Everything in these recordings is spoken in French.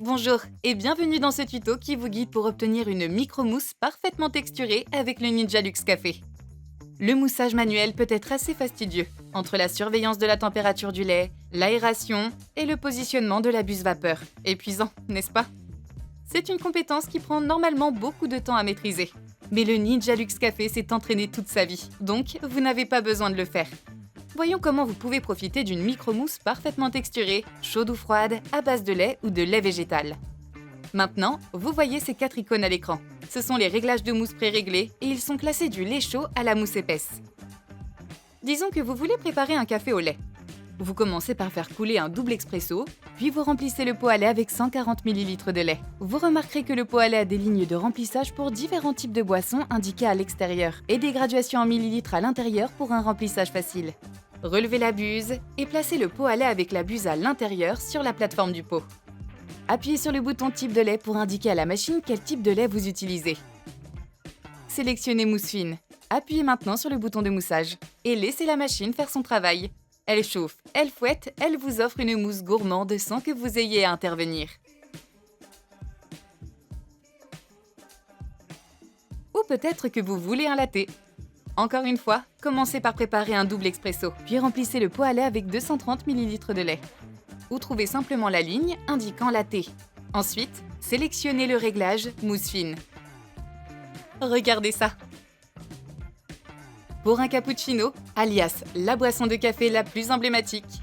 Bonjour et bienvenue dans ce tuto qui vous guide pour obtenir une micro-mousse parfaitement texturée avec le Ninja Luxe Café. Le moussage manuel peut être assez fastidieux, entre la surveillance de la température du lait, l'aération et le positionnement de la buse vapeur. Épuisant, n'est-ce pas? C'est une compétence qui prend normalement beaucoup de temps à maîtriser. Mais le Ninja Luxe Café s'est entraîné toute sa vie, donc vous n'avez pas besoin de le faire. Voyons comment vous pouvez profiter d'une micro-mousse parfaitement texturée, chaude ou froide, à base de lait ou de lait végétal. Maintenant, vous voyez ces 4 icônes à l'écran. Ce sont les réglages de mousse pré-réglés et ils sont classés du lait chaud à la mousse épaisse. Disons que vous voulez préparer un café au lait. Vous commencez par faire couler un double expresso, puis vous remplissez le pot à lait avec 140 ml de lait. Vous remarquerez que le pot à lait a des lignes de remplissage pour différents types de boissons indiquées à l'extérieur et des graduations en millilitres à l'intérieur pour un remplissage facile. Relevez la buse et placez le pot à lait avec la buse à l'intérieur sur la plateforme du pot. Appuyez sur le bouton type de lait pour indiquer à la machine quel type de lait vous utilisez. Sélectionnez mousse fine. Appuyez maintenant sur le bouton de moussage et laissez la machine faire son travail. Elle chauffe, elle fouette, elle vous offre une mousse gourmande sans que vous ayez à intervenir. Ou peut-être que vous voulez un latte. Encore une fois, commencez par préparer un double expresso, puis remplissez le pot à lait avec 230 ml de lait. Ou trouvez simplement la ligne indiquant latte. Ensuite, sélectionnez le réglage mousse fine. Regardez ça! Pour un cappuccino, alias la boisson de café la plus emblématique,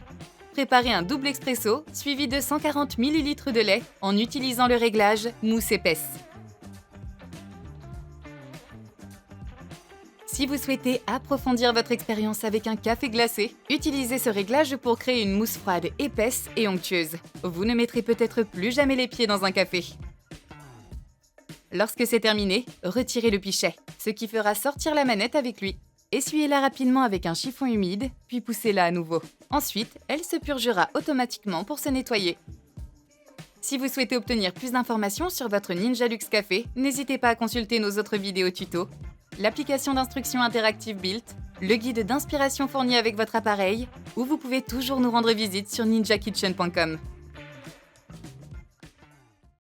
préparez un double expresso suivi de 140 ml de lait en utilisant le réglage mousse épaisse. Si vous souhaitez approfondir votre expérience avec un café glacé, utilisez ce réglage pour créer une mousse froide épaisse et onctueuse. Vous ne mettrez peut-être plus jamais les pieds dans un café. Lorsque c'est terminé, retirez le pichet, ce qui fera sortir la manette avec lui. Essuyez-la rapidement avec un chiffon humide, puis poussez-la à nouveau. Ensuite, elle se purgera automatiquement pour se nettoyer. Si vous souhaitez obtenir plus d'informations sur votre Ninja Luxe Café, n'hésitez pas à consulter nos autres vidéos tutos, l'application d'instruction interactive Built, le guide d'inspiration fourni avec votre appareil, ou vous pouvez toujours nous rendre visite sur ninjakitchen.com.